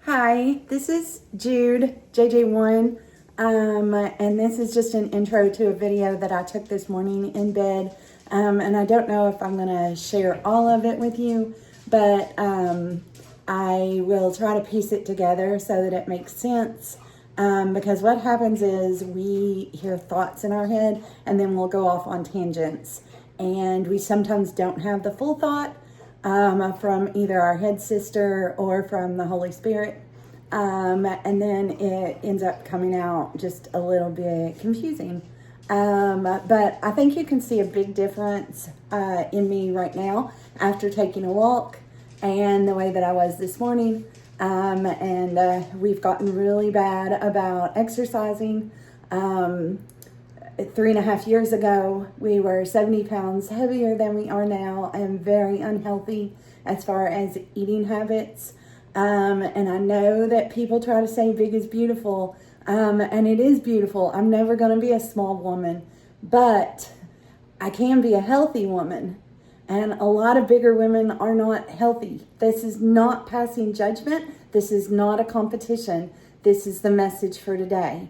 Hi, this is Jude, JJ1, and this is just an intro to a video that I took this morning in bed, and I don't know if I'm going to share all of it with you, but I will try to piece it together so that it makes sense, because what happens is we hear thoughts in our head, and then we'll go off on tangents, and we sometimes don't have the full thought, from either our head sister or from the Holy Spirit. And then it ends up coming out just a little bit confusing. But I think you can see a big difference in me right now after taking a walk and the way that I was this morning. And we've gotten really bad about exercising. 3.5 years ago, we were 70 pounds heavier than we are now and very unhealthy as far as eating habits. And I know that people try to say big is beautiful, and it is beautiful. I'm never going to be a small woman, but I can be a healthy woman. And a lot of bigger women are not healthy. This is not passing judgment. This is not a competition. This is the message for today.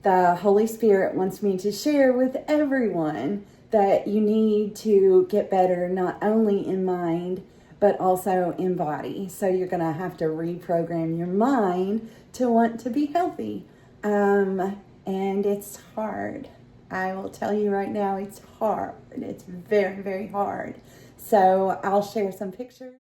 The Holy Spirit wants me to share with everyone that you need to get better, not only in mind, but also in body. So you're going to have to reprogram your mind to want to be healthy. And it's hard. I will tell you right now, it's hard. It's very, very hard. So I'll share some pictures.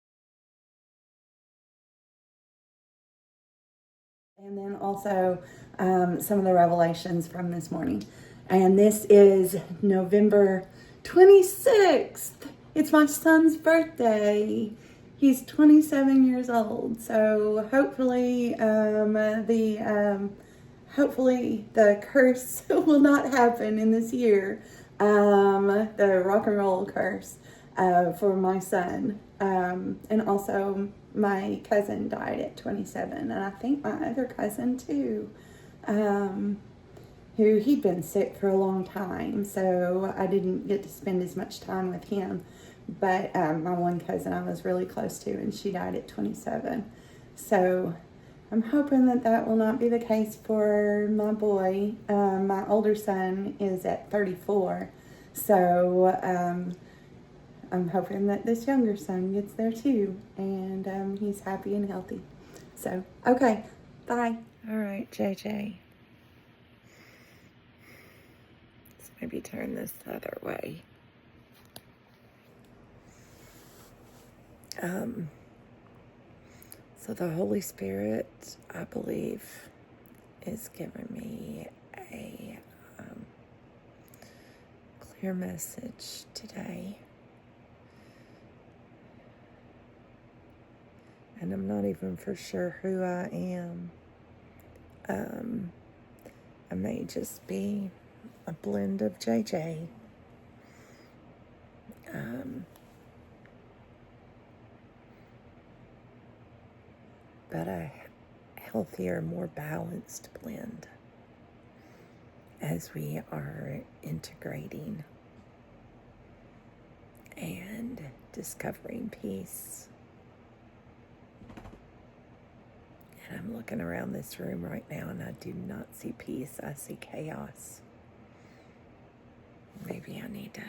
And then also some of the revelations from this morning. And this is November 26th. It's my son's birthday. He's 27 years old. So hopefully the curse will not happen in this year. The rock and roll curse for my son. And also my cousin died at 27, and I think my other cousin too, who he'd been sick for a long time, so I didn't get to spend as much time with him. But my one cousin I was really close to, and she died at 27. So I'm hoping that that will not be the case for my boy. My older son is at 34, so I'm hoping that this younger son gets there too, and he's happy and healthy. So, okay, bye. All right, JJ. Let's maybe turn this the other way. So the Holy Spirit, I believe, is giving me a clear message today. And I'm not even for sure who I am. I may just be a blend of JJ. But a healthier, more balanced blend as we are integrating and discovering peace. And I'm looking around this room right now and I do not see peace. I see chaos. Maybe I need to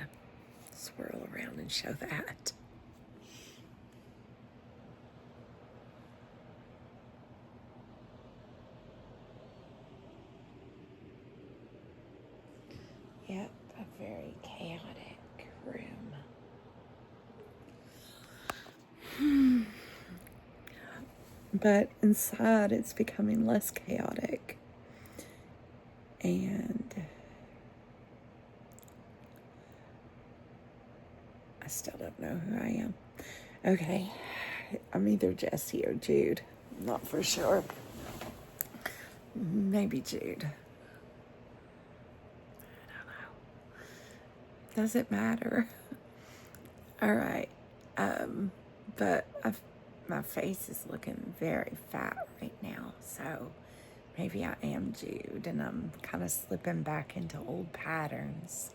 swirl around and show that. Yep, a very chaotic room. But inside it's becoming less chaotic. And I still don't know who I am. Okay, I'm either Jessie or Jude. I'm not for sure. Maybe Jude. I don't know. Doesn't matter. All right. But my face is looking very fat right now, so maybe I am Jude, and I'm kind of slipping back into old patterns.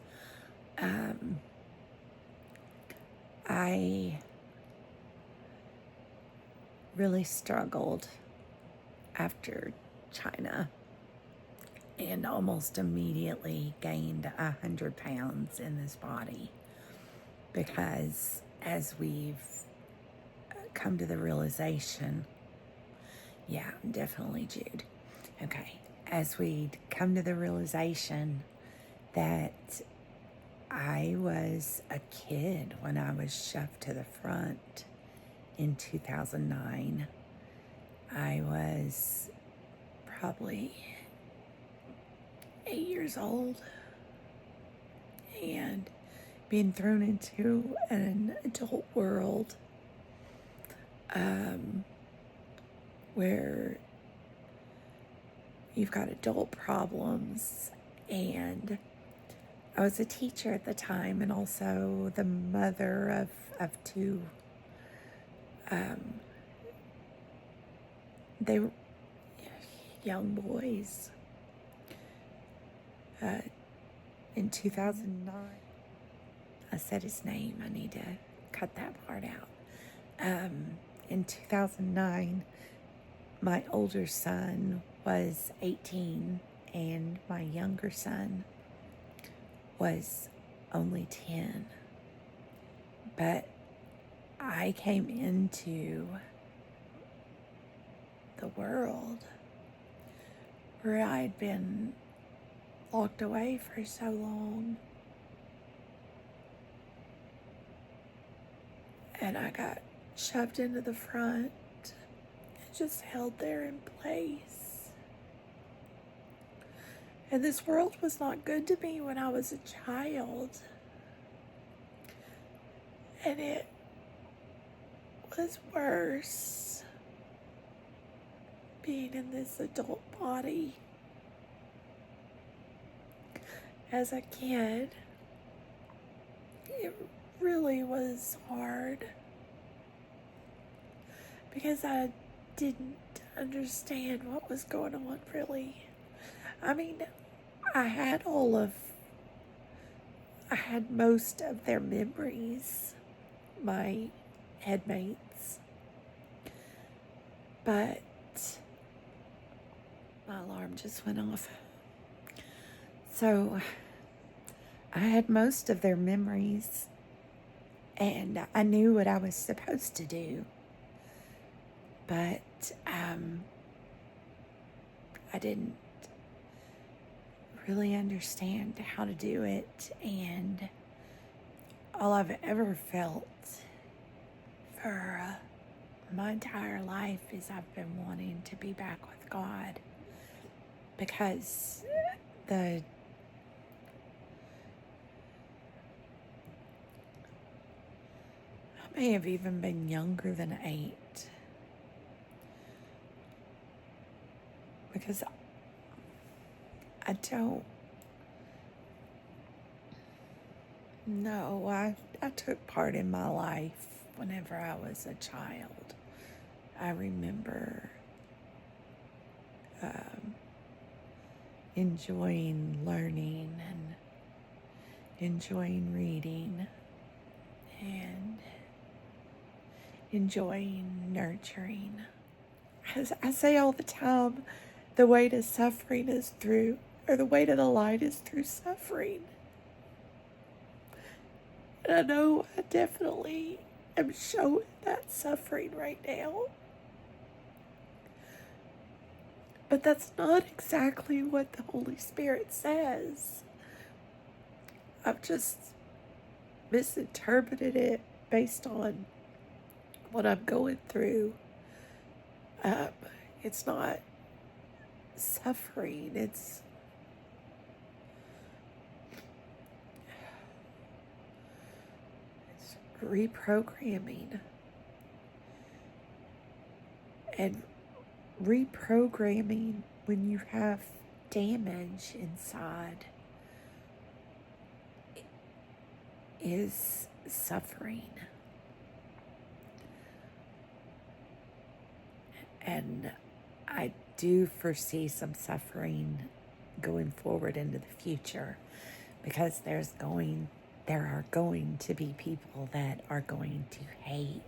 I really struggled after China, and almost immediately gained 100 pounds in this body, because as we've come to the realization, yeah, definitely Jude. Okay, as we'd come to the realization that I was a kid when I was shoved to the front in 2009. I was probably 8 years old and being thrown into an adult world where you've got adult problems. And I was a teacher at the time, and also the mother of two. They were young boys. In 2009, I said his name. I need to cut that part out. In 2009, my older son was 18, and my younger son was only 10. But I came into the world where I'd been locked away for so long, and I got shoved into the front and just held there in place. And this world was not good to me when I was a child, and it was worse being in this adult body. As a kid, it really was hard because I didn't understand what was going on, really. I mean, I had most of their memories, my headmates, but my alarm just went off. So I had most of their memories, and I knew what I was supposed to do, but I didn't really understand how to do it. And all I've ever felt for my entire life is I've been wanting to be back with God, because I may have even been younger than 8, because I don't know. I took part in my life whenever I was a child. I remember enjoying learning and enjoying reading and enjoying nurturing. As I say all the time, the way to suffering is through, or the way to the light is through suffering. And I know I definitely am showing that suffering right now. But that's not exactly what the Holy Spirit says. I've just misinterpreted it based on what I'm going through. It's not suffering, it's reprogramming. And reprogramming, when you have damage inside, is suffering. And I do foresee some suffering going forward into the future, because there are going to be people that are going to hate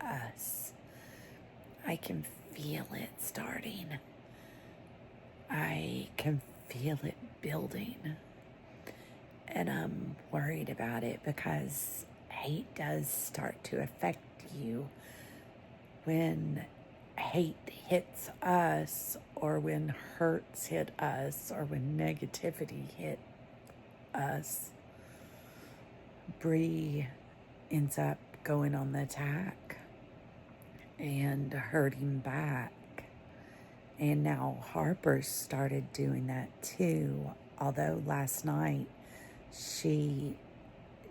us. I can feel it starting. I can feel it building. And I'm worried about it because hate does start to affect you when hate hits us, or when hurts hit us, or when negativity hit us. Bree ends up going on the attack and hurting back. And now Harper's started doing that too. Although last night she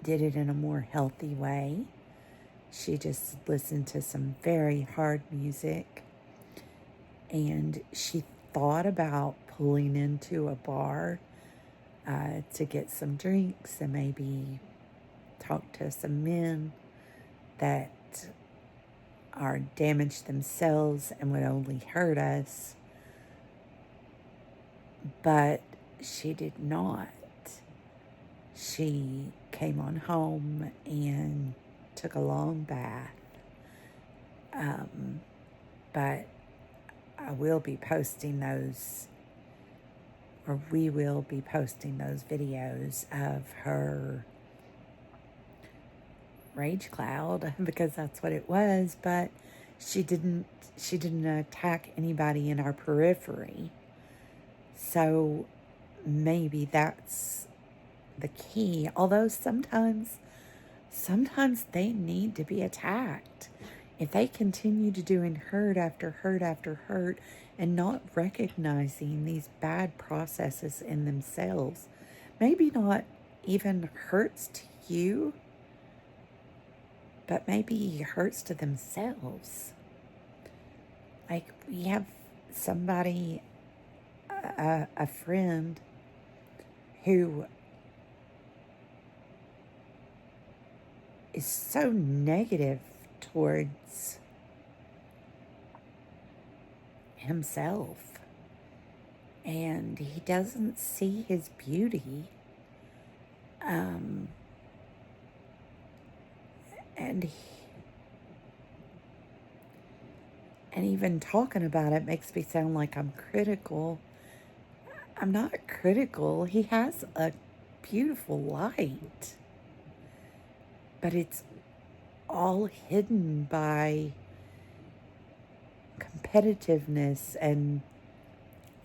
did it in a more healthy way. She just listened to some very hard music. And she thought about pulling into a bar to get some drinks and maybe talk to some men that are damaged themselves and would only hurt us. But she did not. She came on home and took a long bath. But I will be posting those, or we will be posting those videos of her rage cloud, because that's what it was. But she didn't attack anybody in our periphery. So maybe that's the key. Although sometimes they need to be attacked. If they continue to doing hurt after hurt after hurt and not recognizing these bad processes in themselves, maybe not even hurts to you, but maybe hurts to themselves. Like, we have somebody, a friend who is so negative towards himself, and he doesn't see his beauty, and even talking about it makes me sound like I'm critical. I'm not critical. He has a beautiful light, but it's all hidden by competitiveness and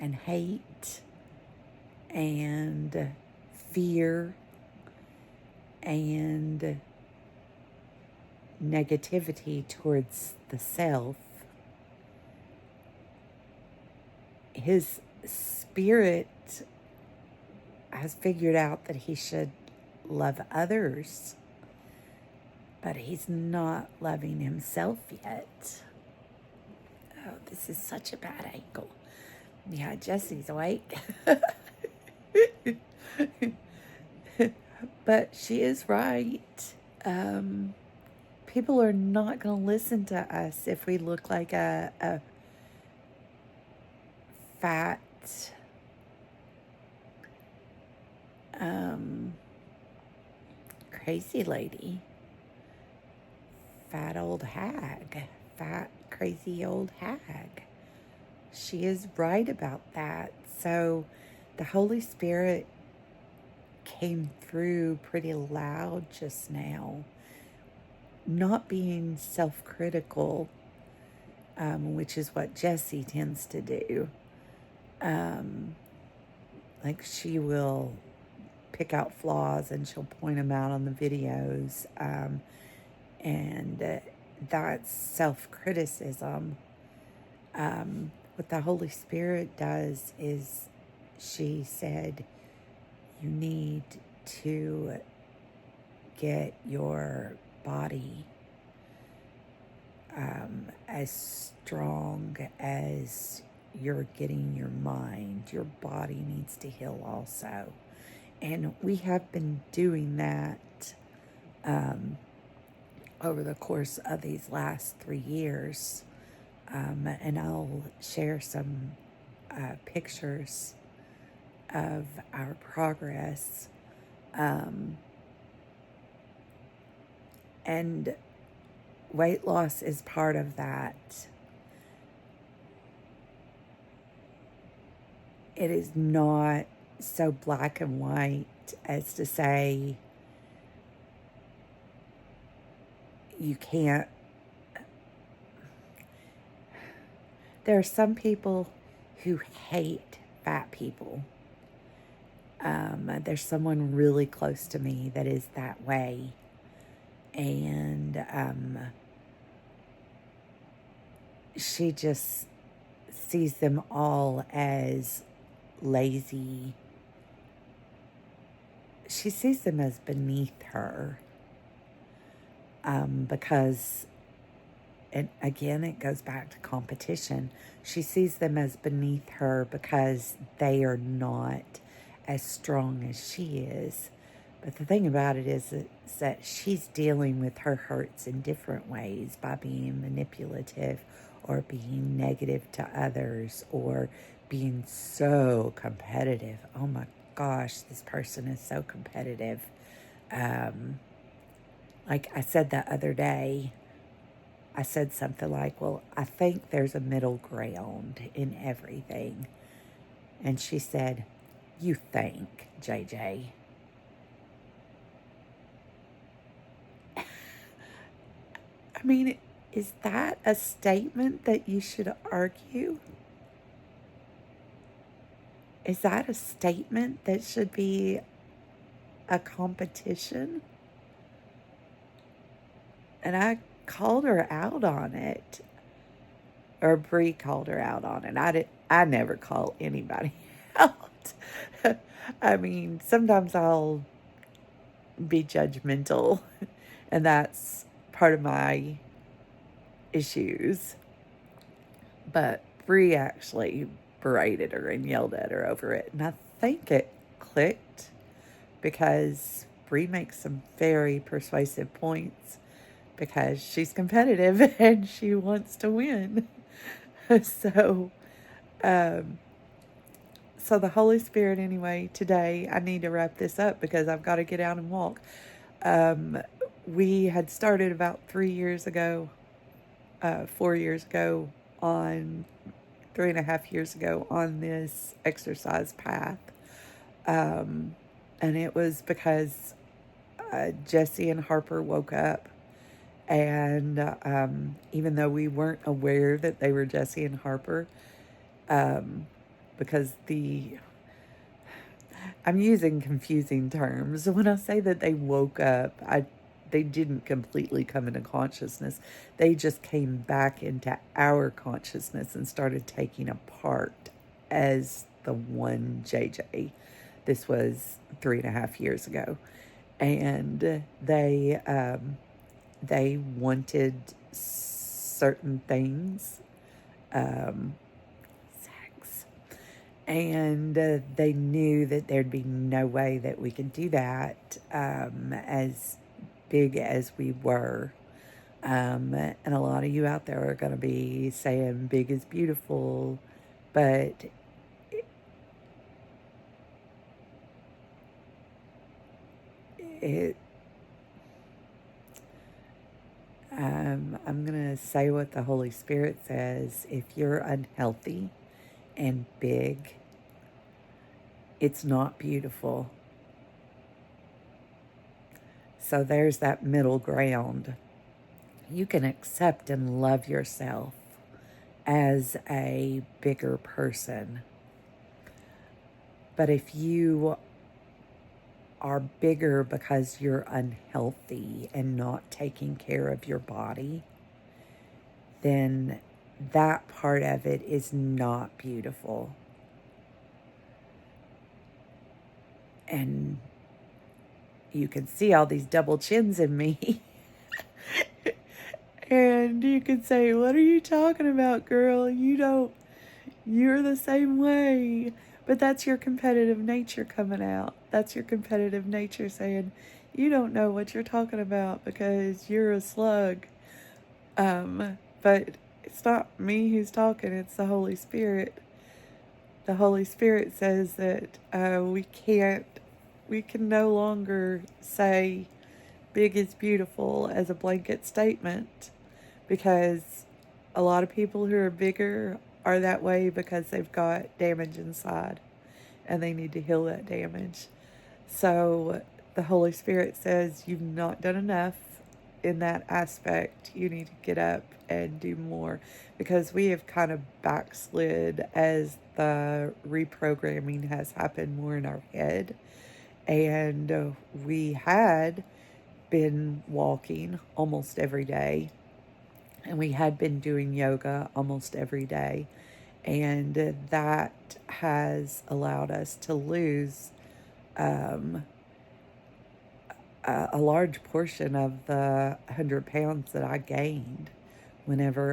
hate and fear and negativity towards the self. His spirit has figured out that he should love others, but he's not loving himself yet. Oh, this is such a bad angle. Yeah, Jesse's awake. But she is right. People are not going to listen to us if we look like a fat, crazy lady. Fat old hag. Fat, crazy old hag. She is right about that. So the Holy Spirit came through pretty loud just now. Not being self-critical, which is what Jessie tends to do. Like, she will pick out flaws and she'll point them out on the videos. And that's self-criticism. What the Holy Spirit does is, she said, you need to get your body as strong as you're getting your mind. Your body needs to heal also. And we have been doing that over the course of these last 3 years. And I'll share some pictures of our progress. And weight loss is part of that. it is not so black and white as to say you can't. There are some people who hate fat people. There's someone really close to me that is that way. And she just sees them all as lazy. She sees them as beneath her. Because, and again, it goes back to competition. She sees them as beneath her because they are not as strong as she is. But the thing about it is that she's dealing with her hurts in different ways by being manipulative or being negative to others or being so competitive. Oh my gosh, this person is so competitive. Like I said the other day, I said something like, well, I think there's a middle ground in everything. And she said, you think, JJ. I mean, is that a statement that you should argue? Is that a statement that should be a competition? And I called her out on it. Or Bree called her out on it. I never call anybody out. I mean, sometimes I'll be judgmental, and that's part of my issues. But Bree actually berated her and yelled at her over it. And I think it clicked because Bree makes some very persuasive points because she's competitive and she wants to win. So the Holy Spirit, anyway, today, I need to wrap this up because I've got to get out and walk. We had started about 4 years ago, 3.5 years ago on this exercise path. And it was because Jesse and Harper woke up. And even though we weren't aware that they were Jesse and Harper, because I'm using confusing terms. When I say that they woke up, they didn't completely come into consciousness. They just came back into our consciousness and started taking a part as the one JJ. This was 3.5 years ago. And they wanted certain things, sex, and they knew that there'd be no way that we could do that as big as we were. And a lot of you out there are going to be saying big is beautiful, but I'm going to say what the Holy Spirit says. If you're unhealthy and big, it's not beautiful. So there's that middle ground. You can accept and love yourself as a bigger person. But if you are bigger because you're unhealthy and not taking care of your body, then that part of it is not beautiful. And you can see all these double chins in me. And you can say, what are you talking about, girl? You're the same way. But that's your competitive nature coming out. That's your competitive nature saying, you don't know what you're talking about because you're a slug. But it's not me who's talking, it's the Holy Spirit. The Holy Spirit says that we can no longer say big is beautiful as a blanket statement, because a lot of people who are bigger are that way because they've got damage inside. and they need to heal that damage. So the Holy Spirit says, you've not done enough in that aspect. You need to get up and do more, because we have kind of backslid as the reprogramming has happened more in our head. And we had been walking almost every day, and we had been doing yoga almost every day, and that has allowed us to lose a large portion of the 100 pounds that I gained whenever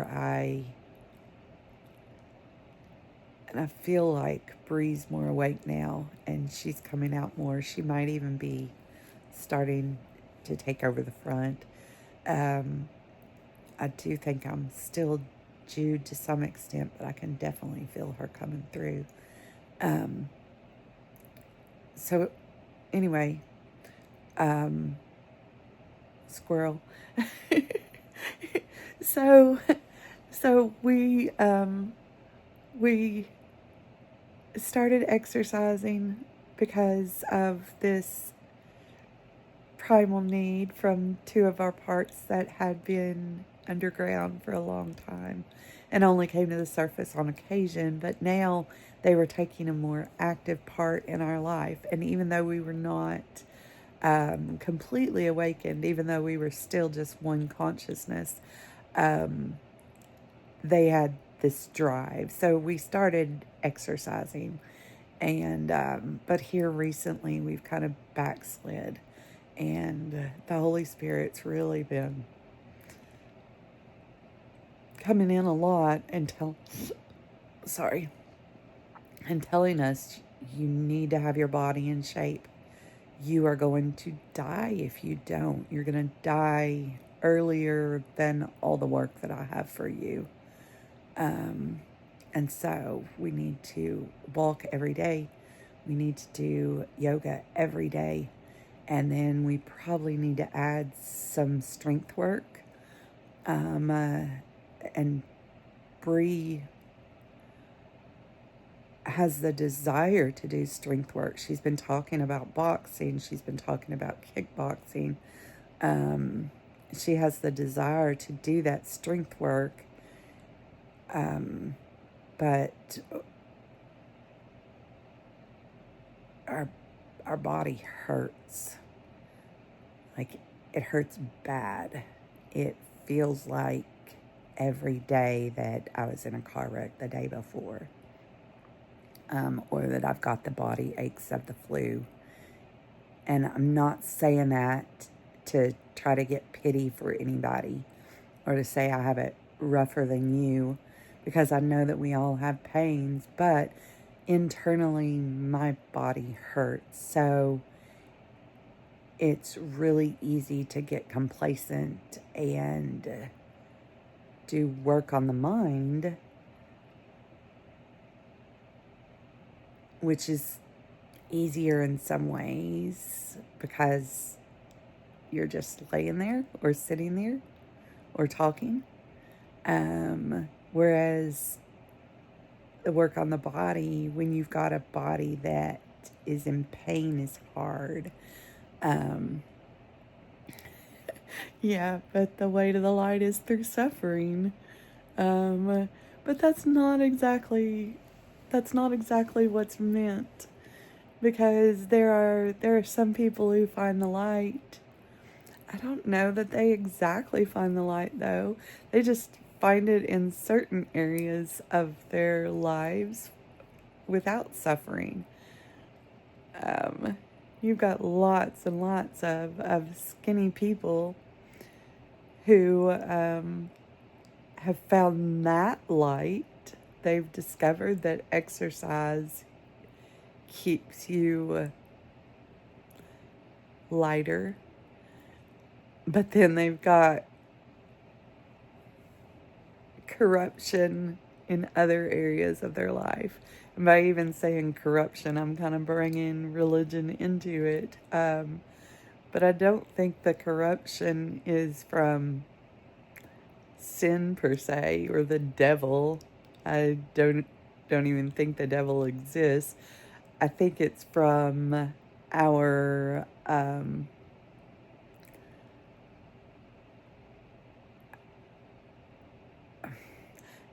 and I feel like Bree's more awake now, and she's coming out more. She might even be starting to take over the front. I do think I'm still Jude to some extent, but I can definitely feel her coming through. So anyway, squirrel. so we started exercising because of this primal need from two of our parts that had been underground for a long time and only came to the surface on occasion, but now they were taking a more active part in our life. And even though we were not completely awakened, even though we were still just one consciousness, they had this drive. So we started exercising, and but here recently we've kind of backslid, and the Holy Spirit's really been coming in a lot and telling us, you need to have your body in shape. You are going to die if you don't. You're going to die earlier than all the work that I have for you. And so we need to walk every day. We need to do yoga every day. And then we probably need to add some strength work. And Bree has the desire to do strength work. She's been talking about boxing. She's been talking about kickboxing. She has the desire to do that strength work. But our body hurts. Like, it hurts bad. It feels like every day that I was in a car wreck the day before. Or that I've got the body aches of the flu. And I'm not saying that to try to get pity for anybody or to say I have it rougher than you, because I know that we all have pains, but internally my body hurts. So it's really easy to get complacent and do work on the mind, which is easier in some ways because you're just laying there or sitting there or talking. Whereas the work on the body, when you've got a body that is in pain, is hard. Yeah, but the way to the light is through suffering. But that's not exactly what's meant, because there are some people who find the light. I don't know that they exactly find the light, though. They just find it in certain areas of their lives without suffering. You've got lots and lots of skinny people who have found that light. They've discovered that exercise keeps you lighter. But then they've got corruption in other areas of their life. And by even saying corruption, I'm kind of bringing religion into it. But I don't think the corruption is from sin per se, or the devil. I don't even think the devil exists. I think it's from our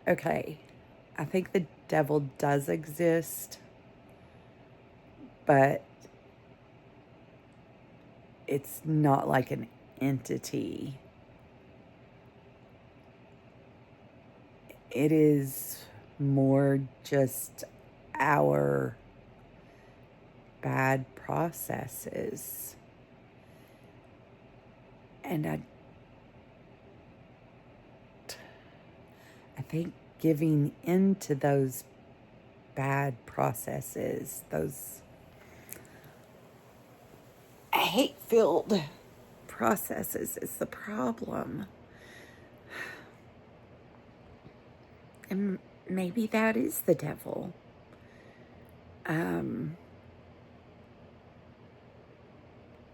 okay, I think the devil does exist, but it's not like an entity. It is more just our bad processes. And I think giving into those bad processes, those hate-filled processes, is the problem. And maybe that is the devil.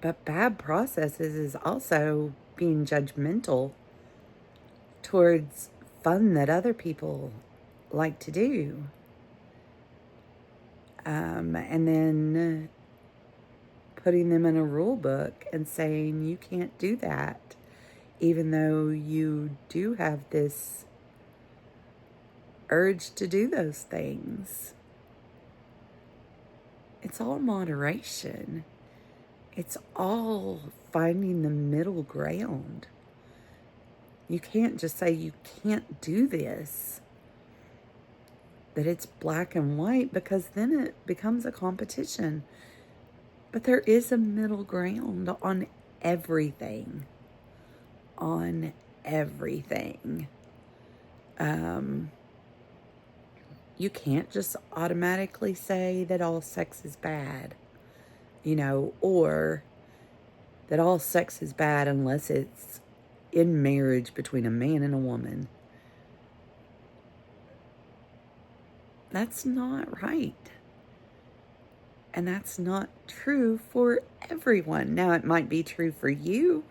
But bad processes is also being judgmental towards fun that other people like to do. And then putting them in a rule book and saying you can't do that, even though you do have this urge to do those things. It's all moderation. It's all finding the middle ground. You can't just say you can't do this, that it's black and white, because then it becomes a competition. But there is a middle ground on everything. On everything. You can't just automatically say that all sex is bad, or that all sex is bad unless it's in marriage between a man and a woman. That's not right. And that's not true for everyone. Now, it might be true for you,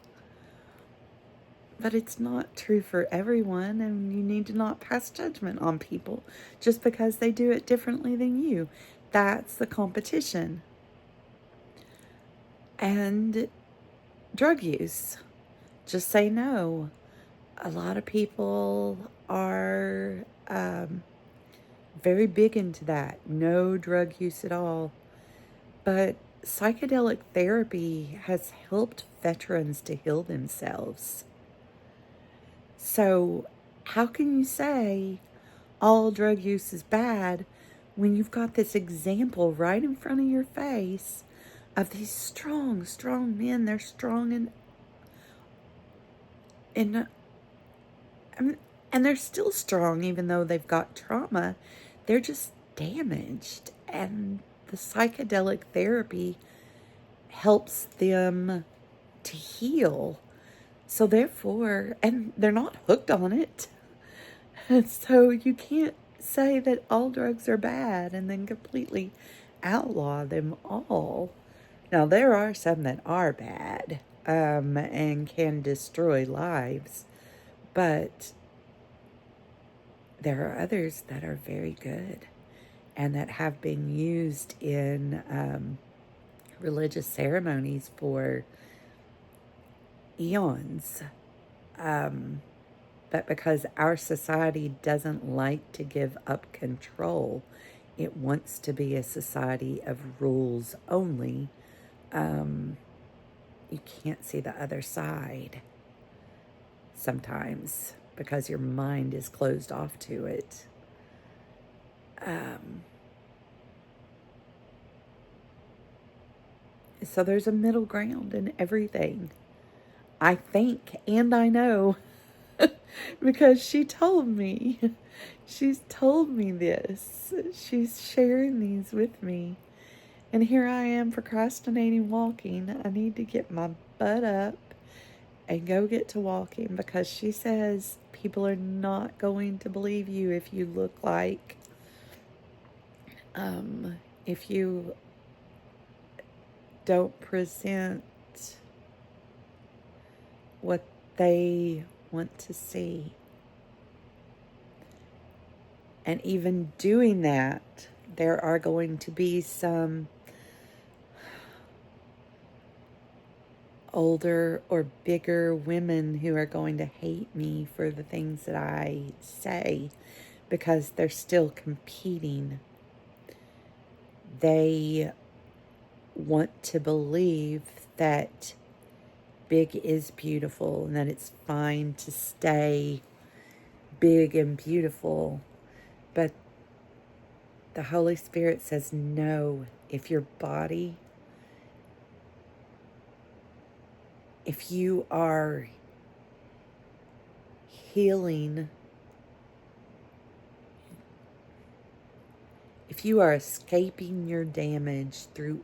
but it's not true for everyone, and you need to not pass judgment on people just because they do it differently than you. That's the competition. And drug use. Just say no. A lot of people are very big into that. No drug use at all. But psychedelic therapy has helped veterans to heal themselves. So how can you say all drug use is bad when you've got this example right in front of your face of these strong, strong men? They're strong and they're still strong even though they've got trauma. They're just damaged, and the psychedelic therapy helps them to heal. So therefore, and they're not hooked on it. So you can't say that all drugs are bad and then completely outlaw them all. Now, there are some that are bad, and can destroy lives, but there are others that are very good and that have been used in religious ceremonies for eons. But because our society doesn't like to give up control, it wants to be a society of rules only. You can't see the other side sometimes because your mind is closed off to it. So there's a middle ground in everything. I think, and I know, because she told me. She's told me this. She's sharing these with me. And here I am procrastinating walking. I need to get my butt up and go get to walking, because she says people are not going to believe you if you look like, if you don't present what they want to see. And even doing that, there are going to be some older or bigger women who are going to hate me for the things that I say because they're still competing. They want to believe that big is beautiful and that it's fine to stay big and beautiful. But the Holy Spirit says no. If your body, if you are healing, if you are escaping your damage through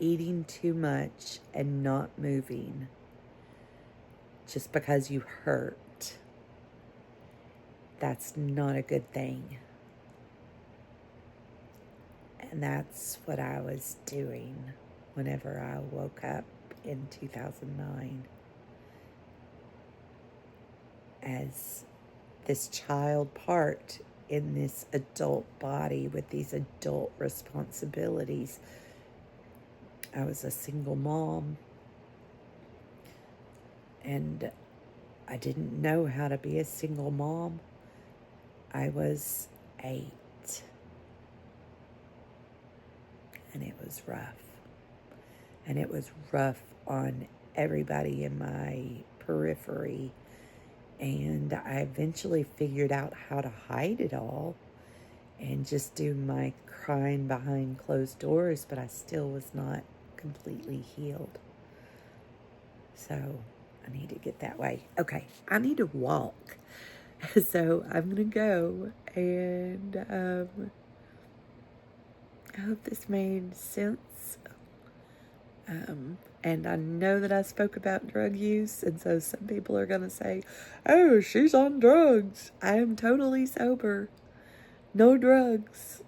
eating too much and not moving just because you hurt, that's not a good thing. And that's what I was doing whenever I woke up in 2009. As this child part in this adult body with these adult responsibilities. I was a single mom, and I didn't know how to be a single mom. I was 8, and it was rough. And it was rough on everybody in my periphery. And I eventually figured out how to hide it all and just do my crying behind closed doors, but I still was not completely healed. So I need to get that way. Okay, I need to walk. So I'm going to go, and I hope this made sense. And I know that I spoke about drug use, and so some people are going to say, oh, she's on drugs. I am totally sober. No drugs.